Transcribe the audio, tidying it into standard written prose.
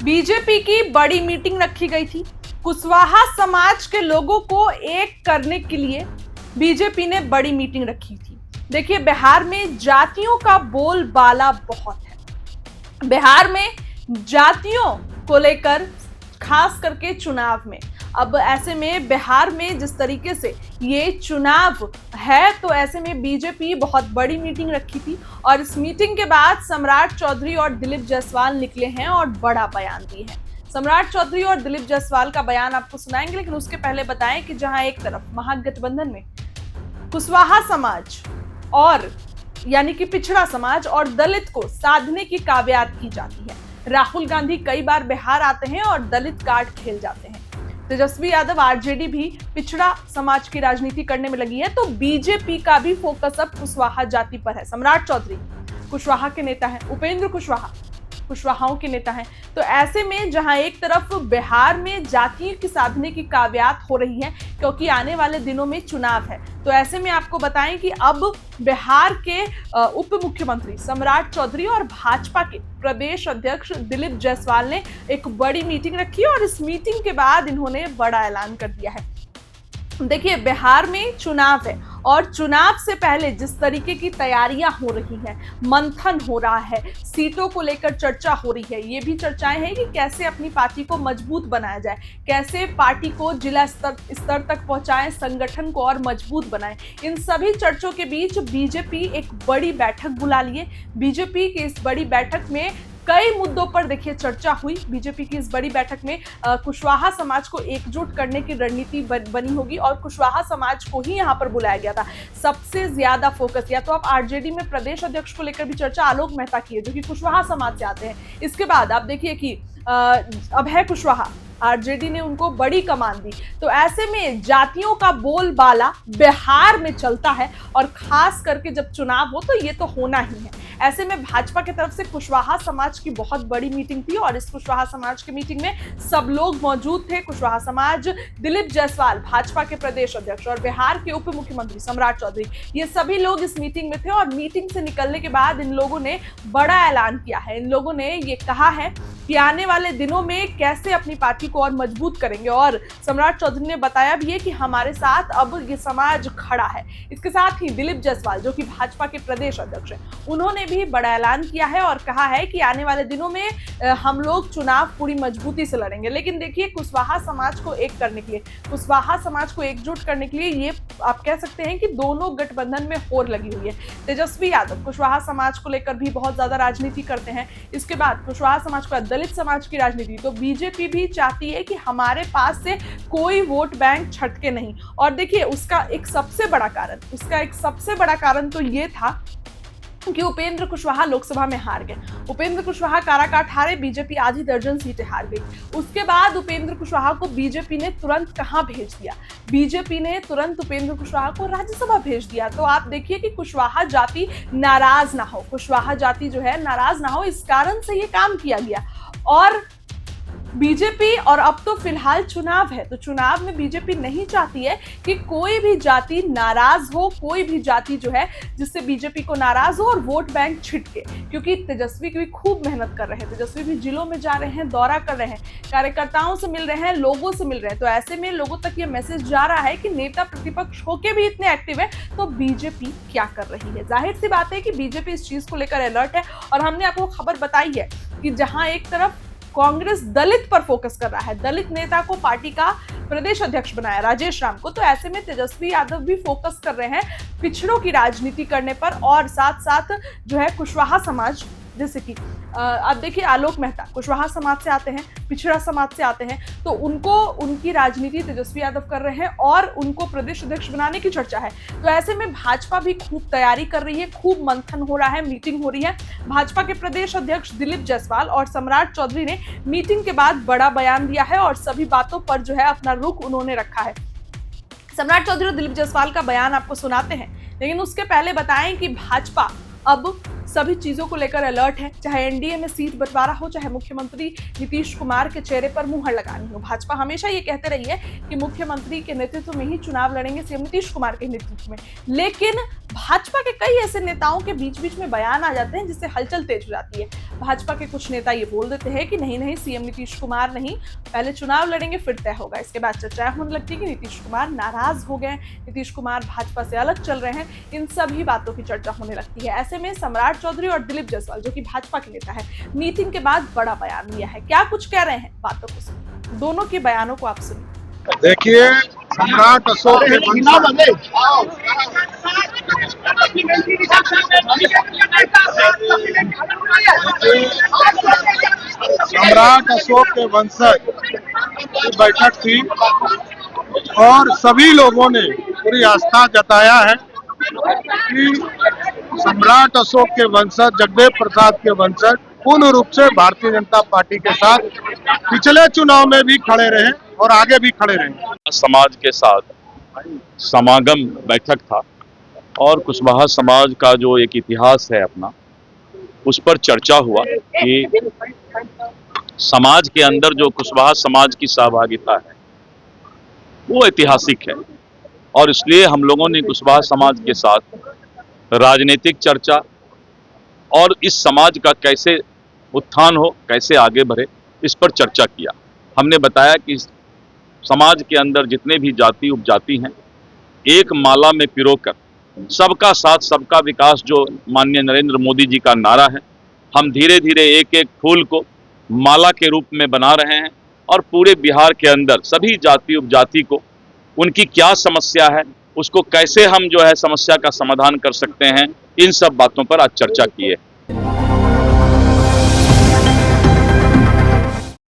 BJP की बड़ी meeting रखी गई थी। कुशवाहा समाज के लोगों को एक करने के लिए बीजेपी ने बड़ी मीटिंग रखी थी। देखिए, बिहार में जातियों का बोलबाला बहुत है। बिहार में जातियों को लेकर, खास करके चुनाव में, अब ऐसे में बिहार में जिस तरीके से ये चुनाव है, तो ऐसे में बीजेपी बहुत बड़ी मीटिंग रखी थी और इस मीटिंग के बाद सम्राट चौधरी और दिलीप जायसवाल निकले हैं और बड़ा बयान दिए हैं। सम्राट चौधरी और दिलीप जायसवाल का बयान आपको सुनाएंगे, लेकिन उसके पहले बताएं कि जहां एक तरफ महागठबंधन में कुशवाहा समाज और यानी कि पिछड़ा समाज और दलित को साधने की काव्यात की जाती है। राहुल गांधी कई बार बिहार आते हैं और दलित कार्ड खेल जाते हैं। तेजस्वी यादव, आरजेडी भी पिछड़ा समाज की राजनीति करने में लगी है, तो बीजेपी का भी फोकस अब कुशवाहा जाति पर है। सम्राट चौधरी कुशवाहा के नेता हैं, उपेंद्र कुशवाहा कुशवाहाओं के नेता हैं। तो ऐसे में जहां एक तरफ बिहार में जातियों की साधने की काव्यात हो रही है, क्योंकि आने वाले दिनों में चुनाव है, तो ऐसे में आपको बताएं कि अब बिहार के उप मुख्यमंत्री सम्राट चौधरी और भाजपा के प्रदेश अध्यक्ष दिलीप जायसवाल ने एक बड़ी मीटिंग रखी और इस मीटिंग के बाद इन्होंने बड़ा ऐलान कर दिया है। देखिए, बिहार में चुनाव है और चुनाव से पहले जिस तरीके की तैयारियां हो रही हैं, मंथन हो रहा है, सीटों को लेकर चर्चा हो रही है, ये भी चर्चाएं हैं कि कैसे अपनी पार्टी को मजबूत बनाया जाए, कैसे पार्टी को जिला स्तर तक पहुंचाएं, संगठन को और मजबूत बनाएं। इन सभी चर्चों के बीच बीजेपी एक बड़ी बैठक बुला लिए। बीजेपी की इस बड़ी बैठक में कई मुद्दों पर देखिए चर्चा हुई। बीजेपी की इस बड़ी बैठक में कुशवाहा समाज को एकजुट करने की रणनीति बनी होगी और कुशवाहा समाज को ही यहाँ पर बुलाया गया था। सबसे ज्यादा फोकस, या तो आप आरजेडी में प्रदेश अध्यक्ष को लेकर भी चर्चा आलोक मेहता की है, जो कि कुशवाहा समाज से आते हैं। इसके बाद आप देखिए कि अभय कुशवाहा, आरजेडी ने उनको बड़ी कमान दी। तो ऐसे में जातियों का बोलबाला बिहार में चलता है और खास करके जब चुनाव हो तो ये तो होना ही है। ऐसे में भाजपा की तरफ से कुशवाहा समाज की बहुत बड़ी मीटिंग थी और इस कुशवाहा समाज की मीटिंग में सब लोग मौजूद थे। कुशवाहा समाज, दिलीप जायसवाल भाजपा के प्रदेश अध्यक्ष और बिहार के उप मुख्यमंत्री सम्राट चौधरी, ये सभी लोग इस मीटिंग में थे और मीटिंग से निकलने के बाद इन लोगों ने बड़ा ऐलान किया है। इन लोगों ने ये कहा है कि आने वाले दिनों में कैसे अपनी पार्टी को और मजबूत करेंगे और सम्राट चौधरी ने बताया भी है कि हमारे साथ अब ये समाज खड़ा है। इसके साथ ही दिलीप जायसवाल, जो कि भाजपा के प्रदेश अध्यक्ष हैं, उन्होंने भी बड़ा ऐलान किया है और कहा है कि आने वाले दिनों में हम लोग चुनाव पूरी मजबूती से लड़ेंगे। लेकिन देखिए, कुशवाहा समाज को एक करने के लिए, कुशवाहा समाज को एकजुट करने के लिए ये आप कह सकते हैं कि दोनों गठबंधन में होड़ लगी हुई है। तेजस्वी यादव कुशवाहा समाज को लेकर भी बहुत ज्यादा राजनीति करते हैं। इसके बाद कुशवाहा समाज को, दलित समाज की राजनीति, तो बीजेपी भी चाहती है कि हमारे पास से कोई वोट बैंक छटके नहीं। और देखिए, उसका एक सबसे बड़ा कारण तो ये था कि उपेंद्र कुशवाहा लोकसभा में हार गए। उपेंद्र कुशवाहा काराकाट हारे, बीजेपी आधी दर्जन सीटें हार गई। उसके बाद उपेंद्र कुशवाहा को बीजेपी ने तुरंत कहां भेज दिया? बीजेपी ने तुरंत उपेंद्र कुशवाहा को राज्यसभा भेज दिया। तो आप देखिए कि कुशवाहा जाति नाराज ना हो, कुशवाहा जाति जो है नाराज ना हो, इस कारण से ये काम किया गया। और बीजेपी, और अब तो फिलहाल चुनाव है, तो चुनाव में बीजेपी नहीं चाहती है कि कोई भी जाति नाराज हो, कोई भी जाति जो है जिससे बीजेपी को नाराज हो और वोट बैंक छिटके। क्योंकि तेजस्वी भी खूब मेहनत कर रहे हैं, तेजस्वी भी जिलों में जा रहे हैं, दौरा कर रहे हैं, कार्यकर्ताओं से मिल रहे हैं, लोगों से मिल रहे हैं। तो ऐसे में लोगों तक ये मैसेज जा रहा है कि नेता प्रतिपक्ष होके भी इतने एक्टिव है तो बीजेपी क्या कर रही है। जाहिर सी बात है कि बीजेपी इस चीज को लेकर अलर्ट है और हमने आपको खबर बताई है कि जहां एक तरफ कांग्रेस दलित पर फोकस कर रहा है, दलित नेता को पार्टी का प्रदेश अध्यक्ष बनाया राजेश राम को, तो ऐसे में तेजस्वी यादव भी फोकस कर रहे हैं पिछड़ों की राजनीति करने पर और साथ साथ जो है कुशवाहा समाज, जैसे कि आप देखिए आलोक मेहता कुशवाहा समाज से आते हैं, पिछड़ा समाज से आते हैं, तो उनको, उनकी राजनीति तेजस्वी यादव कर रहे हैं और उनको प्रदेश अध्यक्ष बनाने की चर्चा है। तो ऐसे में भाजपा भी खूब तैयारी कर रही है, खूब मंथन हो रहा है, मीटिंग हो रही है। भाजपा के प्रदेश अध्यक्ष दिलीप जायसवाल और सम्राट चौधरी ने मीटिंग के बाद बड़ा बयान दिया है और सभी बातों पर जो है अपना रुख उन्होंने रखा है। सम्राट चौधरी और दिलीप जायसवाल का बयान आपको सुनाते हैं, लेकिन उसके पहले बताएं कि भाजपा अब सभी चीजों को लेकर अलर्ट है। चाहे एनडीए में सीट बंटवारा हो, चाहे मुख्यमंत्री नीतीश कुमार के चेहरे पर मुहर लगानी हो, भाजपा हमेशा ये कहते रही है कि मुख्यमंत्री के नेतृत्व में ही चुनाव लड़ेंगे, सीएम नीतीश कुमार के नेतृत्व में। लेकिन भाजपा के कई ऐसे नेताओं के बीच बीच में बयान आ जाते हैं जिससे हलचल तेज हो जाती है। भाजपा के कुछ नेता ये बोल देते हैं कि नहीं सीएम नीतीश कुमार नहीं, पहले चुनाव लड़ेंगे फिर तय होगा। इसके बाद चर्चाएं होने लगती है कि नीतीश कुमार नाराज हो गए, नीतीश कुमार भाजपा से अलग चल रहे हैं, इन सभी बातों की चर्चा होने लगती है। ऐसे में सम्राट चौधरी और दिलीप जायसवाल जो कि भाजपा के नेता है, मीटिंग के बाद बड़ा बयान दिया है। क्या कुछ कह रहे हैं, बातों को सुनिए, दोनों के बयानों को आप सुनिए। देखिए, सम्राट अशोक के वंशज की बैठक थी और सभी लोगों ने पूरी आस्था जताया है कि सम्राट अशोक के वंशज, जगदेव प्रसाद के वंशज पूर्ण रूप से भारतीय जनता पार्टी के साथ पिछले चुनाव में भी खड़े रहे और आगे भी खड़े रहे। समाज के साथ समागम बैठक था और कुशवाहा समाज का जो एक इतिहास है अपना, उस पर चर्चा हुआ कि समाज के अंदर जो कुशवाहा समाज की सहभागिता है वो ऐतिहासिक है और इसलिए हम लोगों ने कुशवाहा समाज के साथ राजनीतिक चर्चा और इस समाज का कैसे उत्थान हो, कैसे आगे बढ़े, इस पर चर्चा किया। हमने बताया कि समाज के अंदर जितने भी जाति उपजाति हैं, एक माला में पिरोकर सबका साथ सबका विकास जो माननीय नरेंद्र मोदी जी का नारा है, हम धीरे धीरे एक एक फूल को माला के रूप में बना रहे हैं और पूरे बिहार के अंदर सभी जाति उपजाति को उनकी क्या समस्या है, उसको कैसे हम जो है समस्या का समाधान कर सकते हैं, इन सब बातों पर आज चर्चा की है।